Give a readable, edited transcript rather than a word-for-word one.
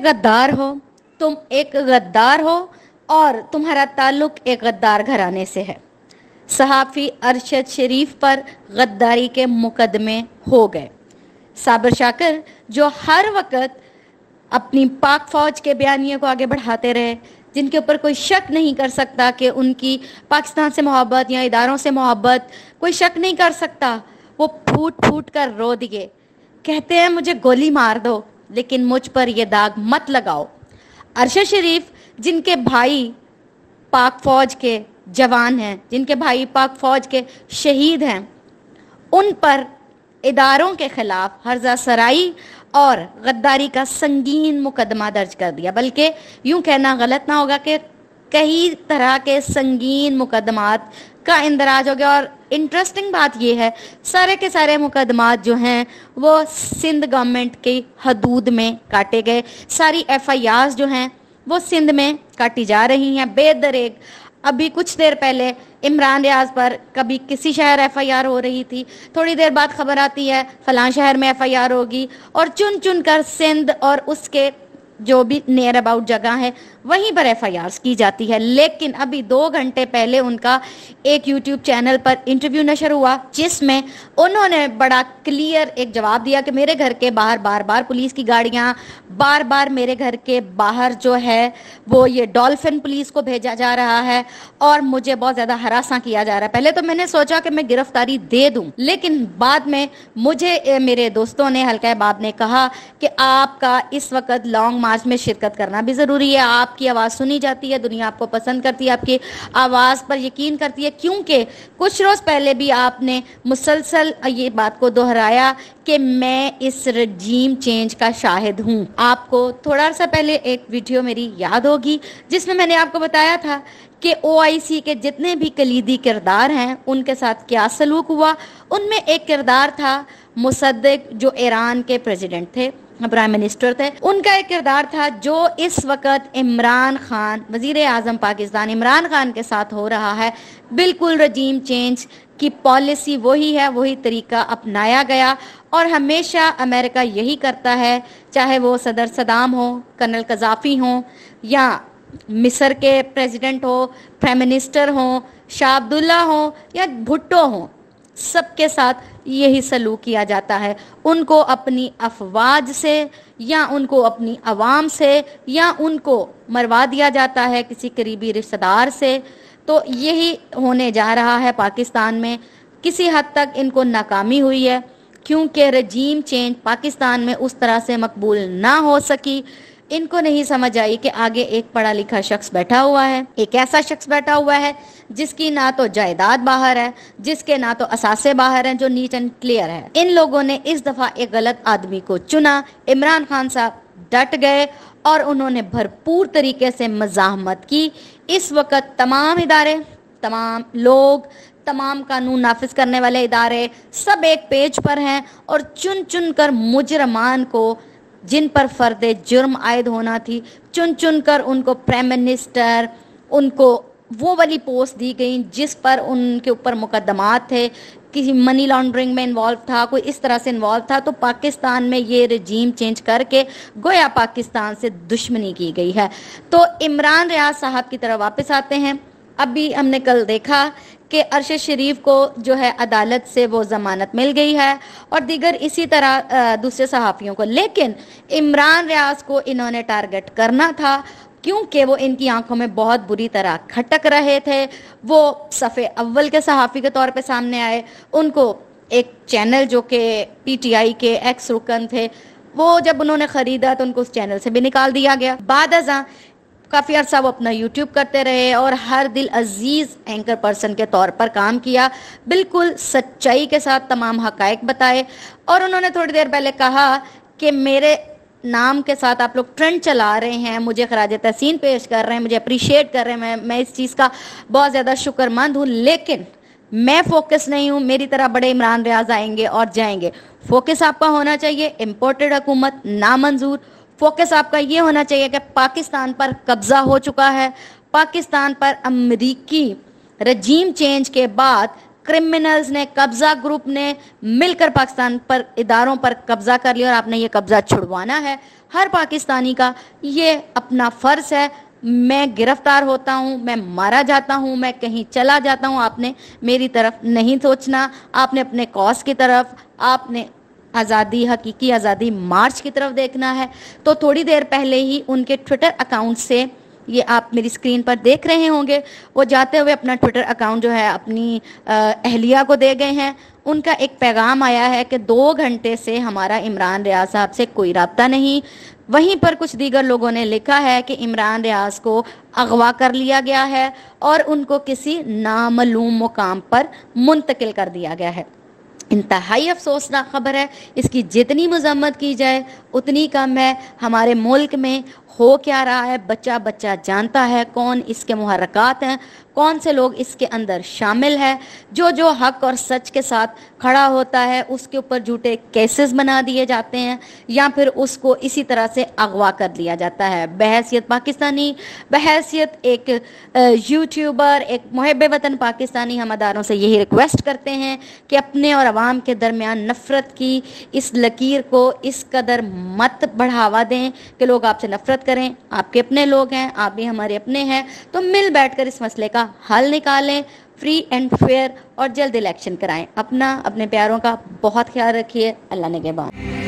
गद्दार हो, तुम एक गद्दार हो और तुम्हारा ताल्लुक एक गद्दार घराने से है। सहाफ़ी अरशद शरीफ पर गद्दारी के मुकदमे हो गए। साबिर शाकिर जो हर वक्त अपनी पाक फौज के बयानियों को आगे बढ़ाते रहे, जिनके ऊपर कोई शक नहीं कर सकता कि उनकी पाकिस्तान से मोहब्बत या इदारों से मोहब्बत, कोई शक नहीं कर सकता, वो फूट फूट कर रो दिए। कहते हैं मुझे गोली मार दो लेकिन मुझ पर ये दाग मत लगाओ। अरशद शरीफ जिनके भाई पाक फौज के जवान हैं, जिनके भाई पाक फौज के शहीद हैं, उन पर इदारों के खिलाफ हर्जा सराई और गद्दारी का संगीन मुकदमा दर्ज कर दिया। बल्कि यूं कहना गलत ना होगा कि कई तरह के संगीन मुकदमात का इंदराज हो गया। और इंटरेस्टिंग बात यह है, सारे के सारे मुकदमात जो हैं वो सिंध गवर्नमेंट की हदूद में काटे गए। सारी FIRs जो हैं वो सिंध में काटी जा रही हैं बेदरेग। अभी कुछ देर पहले इमरान रियाज पर कभी किसी शहर FIR हो रही थी, थोड़ी देर बाद खबर आती है फलां शहर में FIR होगी, और चुन चुन कर सिंध और उसके जो भी नियर अबाउट जगह है वहीं पर FIRs की जाती है। लेकिन अभी 2 घंटे पहले उनका एक YouTube चैनल पर इंटरव्यू नशर हुआ जिसमें उन्होंने बड़ा क्लियर एक जवाब दिया कि मेरे घर के बाहर बार बार पुलिस की गाड़ियां, बार बार मेरे घर के बाहर जो है वो ये डॉल्फिन पुलिस को भेजा जा रहा है और मुझे बहुत ज़्यादा हरासा किया जा रहा है। पहले तो मैंने सोचा कि मैं गिरफ्तारी दे दूं, लेकिन बाद में मुझे मेरे दोस्तों ने, हल्का बाब ने कहा कि आपका इस वक्त लॉन्ग मार्च में शिरकत करना भी ज़रूरी है। आपकी आवाज़ सुनी जाती है, दुनिया आपको पसंद करती है, आपकी आवाज़ पर यकीन करती है, क्योंकि कुछ रोज़ पहले भी आपने मुसलसल ये बात को दोहराया कि मैं इस रजीम चेंज का शाहिद हूँ। आपको थोड़ा सा पहले एक वीडियो मेरी याद होगी जिसमें मैंने आपको बताया था कि OIC के जितने भी कलीदी किरदार हैं उनके साथ क्या सलूक हुआ। उनमें एक किरदार था मुसद्दिक जो ईरान के प्रेसिडेंट थे, प्राइम मिनिस्टर थे। उनका एक किरदार था जो इस वक्त इमरान खान, वजीर आज़म पाकिस्तान इमरान खान के साथ हो रहा है। बिल्कुल रजीम चेंज की पॉलिसी वही है, वही तरीका अपनाया गया और हमेशा अमेरिका यही करता है, चाहे वो सदर सदाम हो, कर्नल कज़ाफ़ी हो या मिस्र के प्रेसिडेंट हो, प्राइम मिनिस्टर हो, शाह अब्दुल्ला हो या भुट्टो हो, सबके साथ यही सलूक किया जाता है। उनको अपनी अफवाज से या उनको अपनी आवाम से या उनको मरवा दिया जाता है किसी करीबी रिश्तेदार से। तो यही होने जा रहा है पाकिस्तान में। किसी हद तक इनको नाकामी हुई है क्योंकि रजीम चेंज पाकिस्तान में उस तरह से मकबूल ना हो सकी। इनको नहीं समझ आई कि आगे एक पढ़ा लिखा शख्स बैठा हुआ है, एक ऐसा शख्स बैठा हुआ है जिसकी ना तो जायदाद बाहर है, जिसके ना तो असासे बाहर हैं, जो नीट एंड क्लियर है। इन लोगों ने इस दफा एक गलत आदमी को चुना। इमरान खान साहब डट गए और उन्होंने भरपूर तरीके से मज़ाहमत की। इस वक्त तमाम इदारे, तमाम लोग, तमाम कानून नाफिज करने वाले इदारे सब एक पेज पर हैं और चुन चुन कर मुजरमान को, जिन पर फर्दे जुर्म आयद होना थी, चुन चुन कर उनको प्राइम मिनिस्टर, उनको वो वाली पोस्ट दी गई जिस पर उनके ऊपर मुकदमात थे, किसी मनी लॉन्ड्रिंग में इन्वॉल्व था, कोई इस तरह से इन्वॉल्व था। तो पाकिस्तान में ये रजीम चेंज करके गोया पाकिस्तान से दुश्मनी की गई है। तो इमरान रियाज साहब की तरफ वापस आते हैं। अभी हमने कल देखा कि अरशद शरीफ को जो है अदालत से वो ज़मानत मिल गई है और दीगर इसी तरह दूसरे सहाफ़ियों को, लेकिन इमरान रियाज को इन्होंने टारगेट करना था क्योंकि वो इनकी आंखों में बहुत बुरी तरह खटक रहे थे। वो सफ़े अव्वल के सहाफ़ी के तौर पे सामने आए। उनको एक चैनल जो कि PTI के एक्स रुकन थे, वो जब उन्होंने ख़रीदा तो उनको उस चैनल से भी निकाल दिया गया। बाद अज़ां काफ़ी अर्सा वो अपना YouTube करते रहे और हर दिल अजीज़ एंकर पर्सन के तौर पर काम किया, बिल्कुल सच्चाई के साथ तमाम हक़ाइक़ बताए। और उन्होंने थोड़ी देर पहले कहा कि मेरे नाम के साथ आप लोग ट्रेंड चला रहे हैं, मुझे खराज तहसीन पेश कर रहे हैं, मुझे अप्रिशिएट कर रहे हैं, मैं इस चीज़ का बहुत ज़्यादा शुक्रमंद हूँ, लेकिन मैं फोकस नहीं हूँ। मेरी तरह बड़े इमरान रियाज आएंगे और जाएंगे। फोकस आपका होना चाहिए इम्पोर्टेड हुकूमत नामंजूर। फोकस आपका ये होना चाहिए कि पाकिस्तान पर कब्जा हो चुका है, पाकिस्तान पर अमरीकी रजीम चेंज के बाद क्रिमिनल्स ने, कब्जा ग्रुप ने मिलकर पाकिस्तान पर इदारों पर कब्जा कर लिया और आपने ये कब्जा छुड़वाना है। हर पाकिस्तानी का ये अपना फ़र्ज़ है। मैं गिरफ्तार होता हूँ, मैं मारा जाता हूँ, मैं कहीं चला जाता हूँ, आपने मेरी तरफ नहीं सोचना, आपने अपने कॉज की तरफ, आपने आज़ादी, हकीकी आज़ादी मार्च की तरफ देखना है। तो थोड़ी देर पहले ही उनके ट्विटर अकाउंट से, ये आप मेरी स्क्रीन पर देख रहे होंगे, वो जाते हुए अपना ट्विटर अकाउंट जो है अपनी अहलिया को दे गए हैं। उनका एक पैगाम आया है कि 2 घंटे से हमारा इमरान रियाज साहब से कोई राब्ता नहीं। वहीं पर कुछ दीगर लोगों ने लिखा है कि इमरान रियाज को अगवा कर लिया गया है और उनको किसी नामालूम मुकाम पर मुंतकिल कर दिया गया है। इंतहाई अफसोसनाक खबर है। इसकी जितनी मजम्मत की जाए उतनी कम है। हमारे मुल्क में हो क्या रहा है बच्चा बच्चा जानता है, कौन इसके मुहर्रकात हैं, कौन से लोग इसके अंदर शामिल है। जो जो हक और सच के साथ खड़ा होता है उसके ऊपर झूठे केसेस बना दिए जाते हैं या फिर उसको इसी तरह से अगवा कर लिया जाता है। बहैसियत पाकिस्तानी, बहैसियत एक यूट्यूबर, एक मुहिब वतन पाकिस्तानी, हम अदारों से यही रिक्वेस्ट करते हैं कि अपने और अवाम के दरमियान नफ़रत की इस लकीर को इस कदर मत बढ़ावा दें कि लोग आपसे नफ़रत करें। आपके अपने लोग हैं, आप भी हमारे अपने हैं, तो मिल बैठकर इस मसले का हल निकालें, फ्री एंड फेयर और जल्द इलेक्शन कराएं। अपना, अपने प्यारों का बहुत ख्याल रखिए। अल्लाह निगहबान।